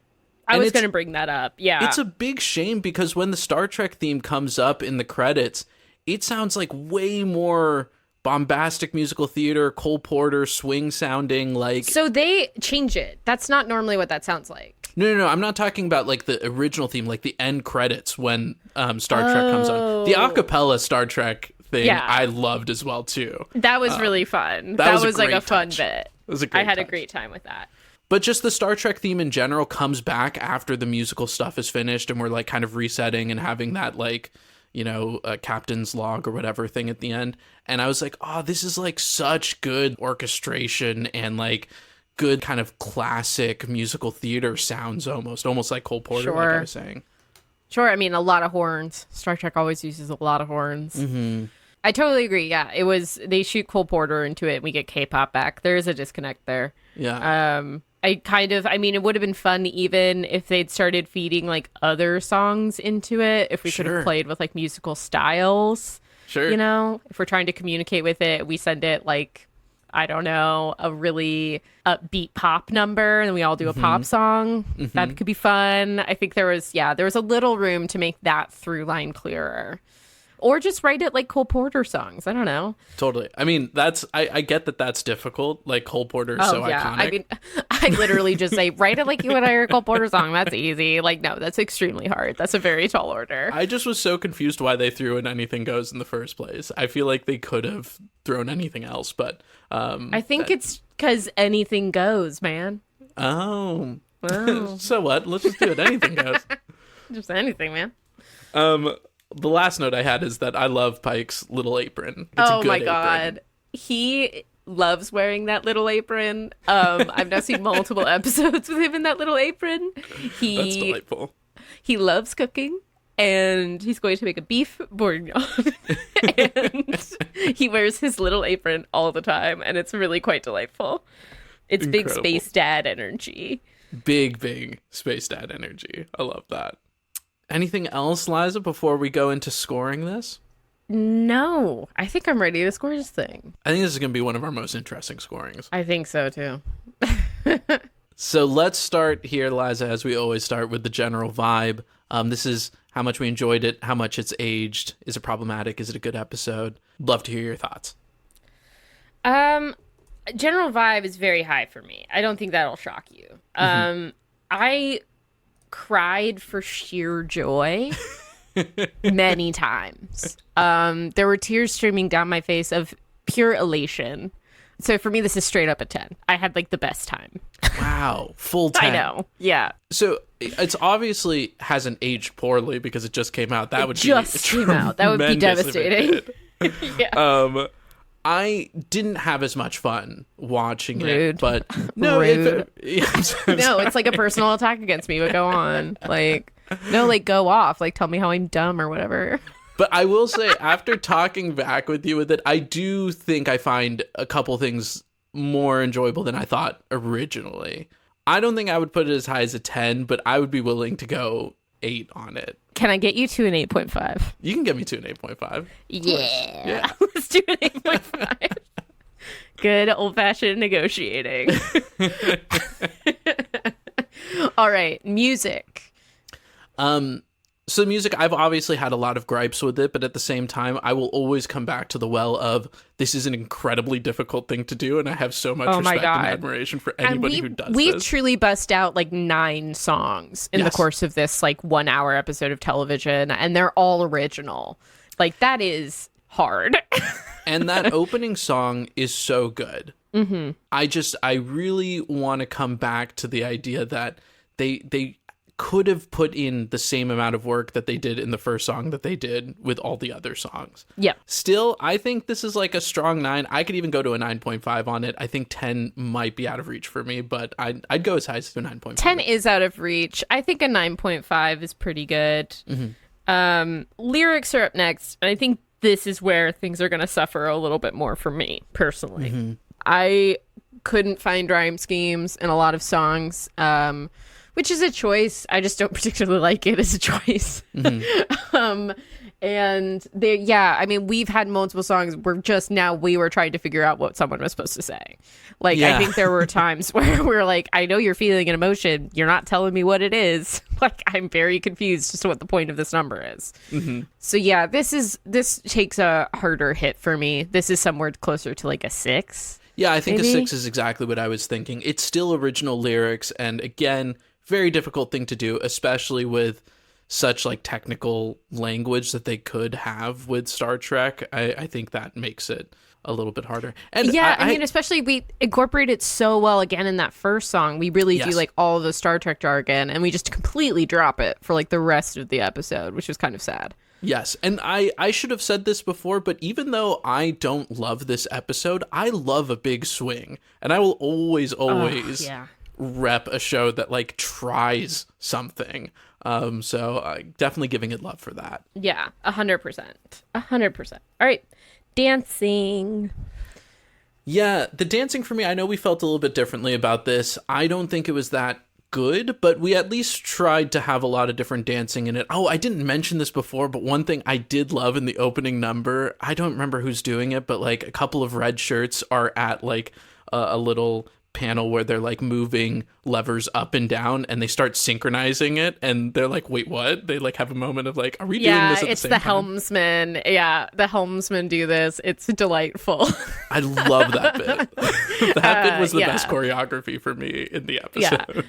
I was going to bring that up. Yeah. It's a big shame because when the Star Trek theme comes up in the credits, it sounds like way more bombastic musical theater, Cole Porter, swing sounding like. So they change it. That's not normally what that sounds like. No. I'm not talking about like the original theme, like the end credits when Star Trek comes on. The acapella Star Trek thing I loved as well too. That was really fun. That was like a fun bit. It was a great I had touch. a great time with that. But just the Star Trek theme in general comes back after the musical stuff is finished and we're like kind of resetting and having that like, you know, captain's log or whatever thing at the end. And I was like, oh, this is like such good orchestration and like good kind of classic musical theater sounds almost like Cole Porter, like I was saying. Sure. I mean, a lot of horns. Star Trek always uses a lot of horns. I totally agree. Yeah, they shoot Cole Porter into it and we get K-pop back. There is a disconnect there. Yeah. I mean, it would have been fun even if they'd started feeding like other songs into it, if we could have played with like musical styles. Sure. You know, if we're trying to communicate with it, we send it like, I don't know, a really upbeat pop number and then we all do a pop song. That could be fun. I think there was a little room to make that through line clearer. Or just write it like Cole Porter songs. I don't know. Totally. I mean, I get that that's difficult. Like Cole Porter is so iconic. I mean, I literally just say, write it like you would write a Cole Porter song. That's easy. Like, no, that's extremely hard. That's a very tall order. I just was so confused why they threw in Anything Goes in the first place. I feel like they could have thrown anything else, but... I think it's because anything goes, man. Oh. So what? Let's just do it. Anything goes. Just anything, man. The last note I had is that I love Pike's little apron. It's a good my apron. God. He loves wearing that little apron. I've now seen multiple episodes with him in that little apron. That's delightful. He loves cooking. And he's going to make a beef bourguignon. And he wears his little apron all the time. And it's really quite delightful. It's Incredible. Big space dad energy. Big space dad energy. I love that. Anything else, Liza, before we go into scoring this? No. I think I'm ready to score this thing. I think this is going to be one of our most interesting scorings. I think so, too. So let's start here, Liza, as we always start with the general vibe. This is how much we enjoyed it, how much it's aged. Is it problematic? Is it a good episode? Love to hear your thoughts. General vibe is very high for me. I don't think that'll shock you. I cried for sheer joy many times. There were tears streaming down my face of pure elation. So for me, this is straight up a 10. I had like the best time. Wow. Full 10. I know. Yeah. So it's obviously hasn't aged poorly because it just came out. That would just came out. That would be tremendous if it devastating. did. Yeah. I didn't have as much fun watching Rude. it, but no, Rude. I'm No, it's like a personal attack against me, but go on. Like, no, like go off. Like tell me how I'm dumb or whatever. But I will say, after talking back with you with it, I do think I find a couple things more enjoyable than I thought originally. I don't think I would put it as high as a 10, but I would be willing to go 8 on it. Can I get you to an 8.5? You can get me to an 8.5. Yeah. Let's do an 8.5. Good old-fashioned negotiating. All right, music. So music, I've obviously had a lot of gripes with it, but at the same time, I will always come back to the well of this is an incredibly difficult thing to do, and I have so much respect and admiration for anybody who does we this. truly bust out like 9 songs in the course of this like 1-hour episode of television, and they're all original. Like that is hard. And that opening song is so good. Mm-hmm. I really want to come back to the idea that they could have put in the same amount of work that they did in the first song that they did with all the other songs. Yeah. Still, I think this is like a strong 9. I could even go to a 9.5 on it. I think 10 might be out of reach for me, but I'd go as high as a 9.5. 10 is out of reach. I think a 9.5 is pretty good. Mm-hmm. Lyrics are up next, and I think this is where things are going to suffer a little bit more for me, personally. Mm-hmm. I couldn't find rhyme schemes in a lot of songs, which is a choice. I just don't particularly like it as a choice. Mm-hmm. And I mean, we've had multiple songs where just now we were trying to figure out what someone was supposed to say. Like, I think there were times where we're like, I know you're feeling an emotion. You're not telling me what it is. Like, I'm very confused as to what the point of this number is. Mm-hmm. So yeah, this takes a harder hit for me. This is somewhere closer to like a 6. Yeah, I think maybe? a 6 is exactly what I was thinking. It's still original lyrics, and again, very difficult thing to do, especially with such like technical language that they could have with Star Trek. I think that makes it a little bit harder. And yeah, I mean, especially we incorporate it so well again in that first song. We really do like all of the Star Trek jargon, and we just completely drop it for like the rest of the episode, which was kind of sad. Yes, and I should have said this before, but even though I don't love this episode, I love a big swing, and I will always rep a show that like tries something. So definitely giving it love for that. Yeah, 100%. 100%. All right, dancing. Yeah, the dancing for me, I know we felt a little bit differently about this. I don't think it was that good, but we at least tried to have a lot of different dancing in it. Oh, I didn't mention this before, but one thing I did love in the opening number, I don't remember who's doing it, but like a couple of red shirts are at like a little panel where they're like moving levers up and down, and they start synchronizing it, and they're like, wait, what? They like have a moment of like, are we doing this at the same time? Yeah, it's the helmsman. Yeah, the helmsman do this. It's delightful. I love that bit. That bit was the best choreography for me in the episode. Yeah.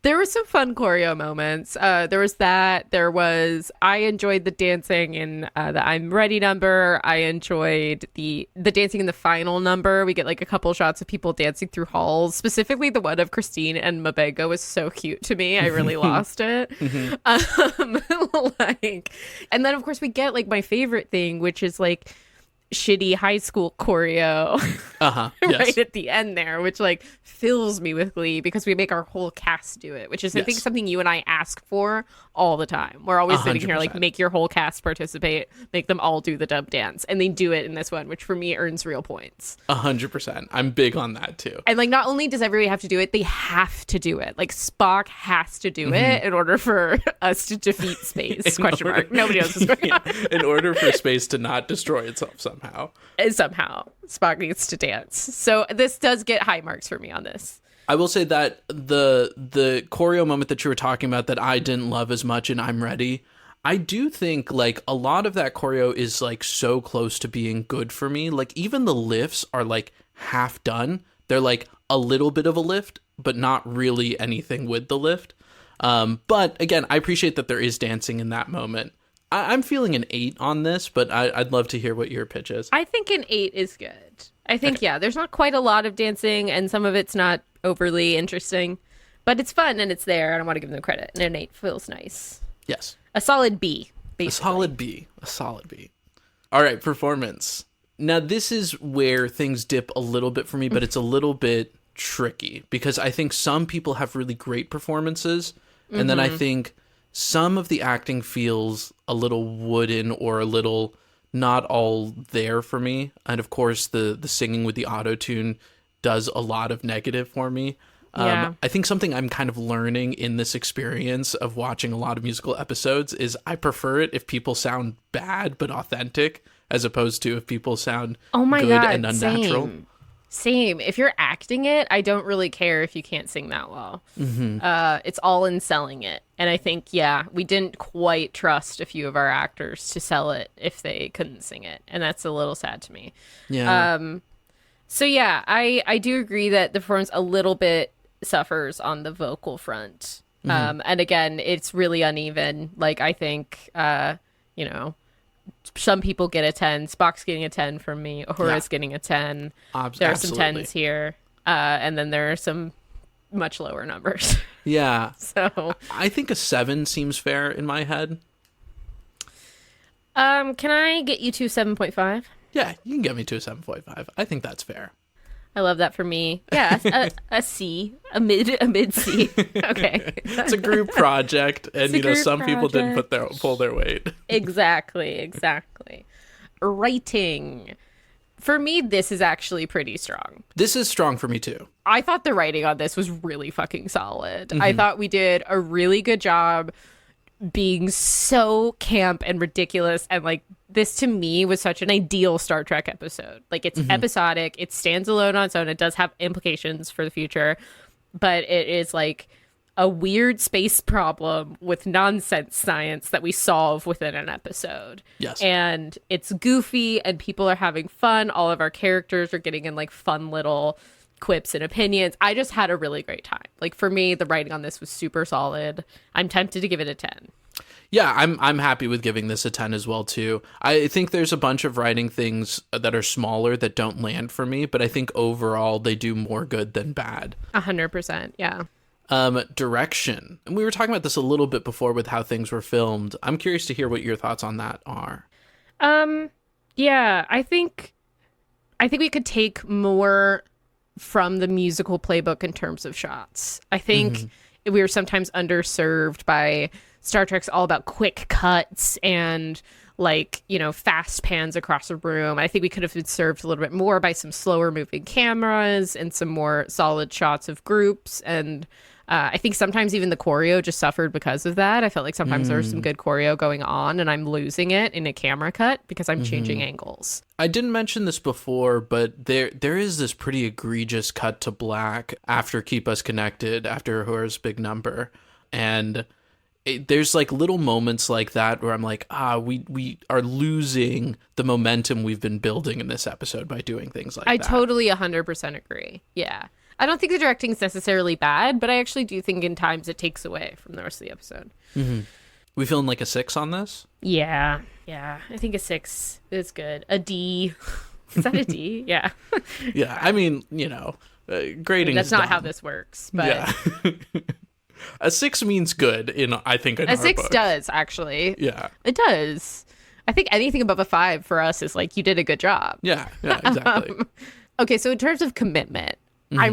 There were some fun choreo moments. There was that. I enjoyed the dancing in the I'm Ready number. I enjoyed the dancing in the final number. We get like a couple shots of people dancing through halls. Specifically, the one of Christine and Mabego was so cute to me. I really lost it. And then, of course, we get like my favorite thing, which is like shitty high school choreo right at the end there, which like fills me with glee because we make our whole cast do it, which is I think something you and I ask for all the time. We're always 100%. Sitting here like, make your whole cast participate, make them all do the dub dance, and they do it in this one, which for me earns real points. 100%. I'm big on that too. And like, not only does everybody have to do it, they have to do it. Like Spock has to do it in order for us to defeat space. Question mark. Nobody else is going on. In order for space to not destroy itself somehow. And somehow Spock needs to dance. So this does get high marks for me on this. I will say that the choreo moment that you were talking about that I didn't love as much in I'm Ready, I do think like a lot of that choreo is like so close to being good for me. Like even the lifts are like half done. They're like a little bit of a lift, but not really anything with the lift. But again, I appreciate that there is dancing in that moment. I'm feeling an 8 on this, but I'd love to hear what your pitch is. I think an 8 is good. I think, yeah, there's not quite a lot of dancing, and some of it's not overly interesting, but it's fun and it's there, and I want to give them credit. And an 8 feels nice. Yes. A solid B, basically. A solid B. All right, performance. Now, this is where things dip a little bit for me, but it's a little bit tricky because I think some people have really great performances, and then I think some of the acting feels a little wooden or a little not all there for me. And of course, the singing with the auto-tune does a lot of negative for me. Yeah. I think something I'm kind of learning in this experience of watching a lot of musical episodes is I prefer it if people sound bad but authentic, as opposed to if people sound good and unnatural. Same. If you're acting it, I don't really care if you can't sing that well. It's all in selling it. And I think, yeah, we didn't quite trust a few of our actors to sell it if they couldn't sing it. And that's a little sad to me. Yeah. So, yeah, I do agree that the performance a little bit suffers on the vocal front. And again, it's really uneven. Like, I think, some people get a 10. Spock's getting a 10 from me. Uhura's getting a 10. There are some 10s here. And then there are some much lower numbers. Yeah. So I think a 7 seems fair in my head. can I get you to 7.5? Yeah, you can get me to a 7.5. I think that's fair. I love that for me. Yeah, a C, a mid C. Okay. It's a group project, and some people didn't pull their weight. Exactly. Writing. For me, this is actually pretty strong. This is strong for me too. I thought the writing on this was really fucking solid. I thought we did a really good job being so camp and ridiculous, and like this to me was such an ideal Star Trek episode. Like it's episodic, it stands alone on its own, it does have implications for the future, but it is like a weird space problem with nonsense science that we solve within an episode. Yes. And it's goofy and people are having fun. All of our characters are getting in like fun little quips and opinions. I just had a really great time. Like for me, the writing on this was super solid. I'm tempted to give it a 10. Yeah, I'm happy with giving this a 10 as well too. I think there's a bunch of writing things that are smaller that don't land for me, but I think overall they do more good than bad. 100%, yeah. Direction. And we were talking about this a little bit before with how things were filmed. I'm curious to hear what your thoughts on that are. Yeah, I think we could take more from the musical playbook in terms of shots. I think we were sometimes underserved by Star Trek's all about quick cuts and fast pans across a room. I think we could have been served a little bit more by some slower moving cameras and some more solid shots of groups. And I think sometimes even the choreo just suffered because of that. I felt like sometimes there was some good choreo going on and I'm losing it in a camera cut because I'm changing angles. I didn't mention this before, but there is this pretty egregious cut to black after Keep Us Connected, after Uhura's big number. And there's like little moments like that where I'm like, we are losing the momentum we've been building in this episode by doing things like that. I totally 100% agree. Yeah. I don't think the directing is necessarily bad, but I actually do think in times it takes away from the rest of the episode. We feeling like a 6 on this? Yeah. I think a 6 is good. A D. Is that a D? Yeah. Yeah. I mean, grading that's is not dumb. how this works, but Yeah. A 6 means good in our a 6 book. does actually. Yeah. It does. I think anything above a 5 for us is like you did a good job. Yeah, exactly. Okay, so in terms of commitment, I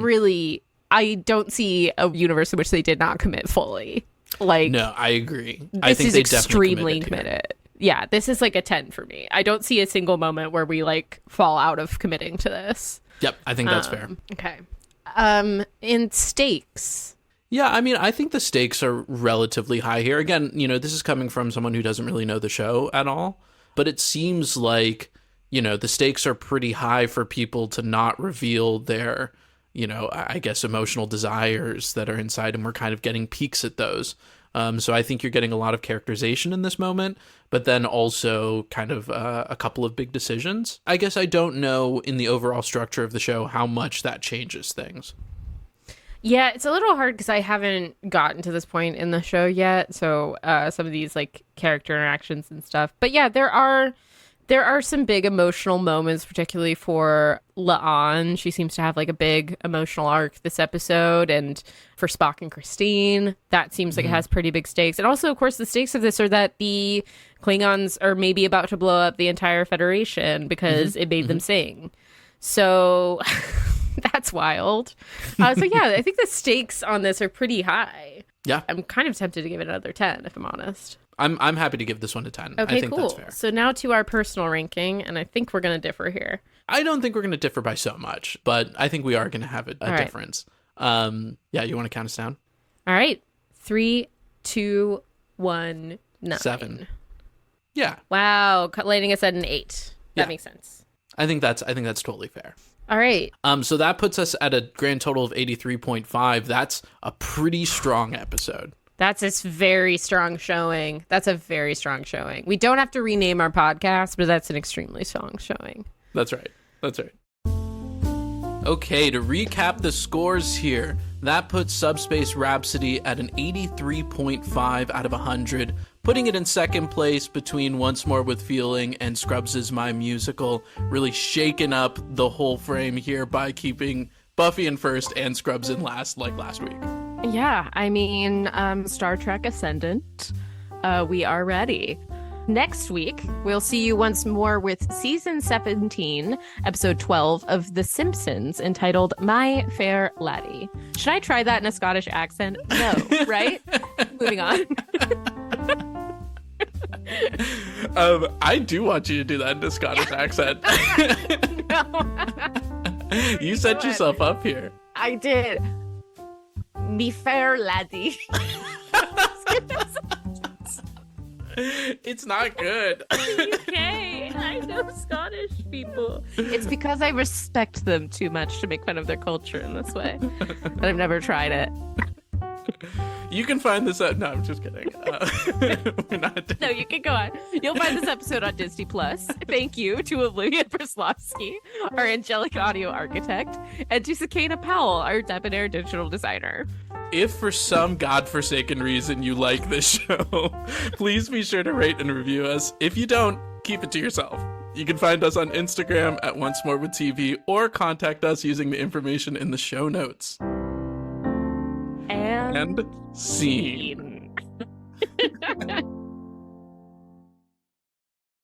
don't see a universe in which they did not commit fully. Like, no, I agree. This I think is they extremely definitely committed. Yeah, this is like a 10 for me. I don't see a single moment where we like fall out of committing to this. Yep, I think that's fair. Okay. In stakes. Yeah, I mean, I think the stakes are relatively high here. Again, this is coming from someone who doesn't really know the show at all, but it seems like, the stakes are pretty high for people to not reveal their, I guess, emotional desires that are inside, and we're kind of getting peeks at those. So I think you're getting a lot of characterization in this moment, but then also kind of a couple of big decisions. I guess I don't know in the overall structure of the show how much that changes things. Yeah, it's a little hard because I haven't gotten to this point in the show yet. So some of these like character interactions and stuff. But yeah, there are some big emotional moments, particularly for La'an. She seems to have like a big emotional arc this episode, and for Spock and Christine, that seems like it has pretty big stakes. And also, of course, the stakes of this are that the Klingons are maybe about to blow up the entire Federation because it made them sing. So that's wild. So yeah, I think the stakes on this are pretty high. Yeah. I'm kind of tempted to give it another 10, if I'm honest. I'm happy to give this one a 10. Okay, I think cool. that's fair. So now to our personal ranking, and I think we're going to differ here. I don't think we're going to differ by so much, but I think we are going to have a difference. Yeah, you want to count us down? All right. 3, 2, 1, 9. 7. Yeah. Wow, landing us at an 8. That makes sense. I think that's totally fair. All right. So that puts us at a grand total of 83.5. That's a pretty strong episode. That's a very strong showing. That's a very strong showing. We don't have to rename our podcast, but that's an extremely strong showing. That's right. That's right. Okay, to recap the scores here, that puts Subspace Rhapsody at an 83.5 out of 100, putting it in second place between Once More with Feeling and Scrubs' My Musical, really shaking up the whole frame here by keeping Buffy in first and Scrubs in last, like last week. Yeah, I mean, Star Trek Ascendant, we are ready. Next week, we'll see you once more with Season 17, Episode 12 of The Simpsons, entitled My Fair Laddie. Should I try that in a Scottish accent? No, right? Moving on. I do want you to do that in a Scottish accent. No. You set yourself up here. I did. Me fair laddie. It's not good. Okay, I know Scottish people. It's because I respect them too much to make fun of their culture in this way. But I've never tried it. You can find this out. No, I'm just kidding. We're not. No, you can go on. You'll find this episode on Disney Plus. Thank you to Olivia Prislavsky, our angelic audio architect, and to Sakina Powell, our debonair digital designer. If for some godforsaken reason you like this show, please be sure to rate and review us. If you don't, keep it to yourself. You can find us on Instagram at Once More with TV or contact us using the information in the show notes. And scene.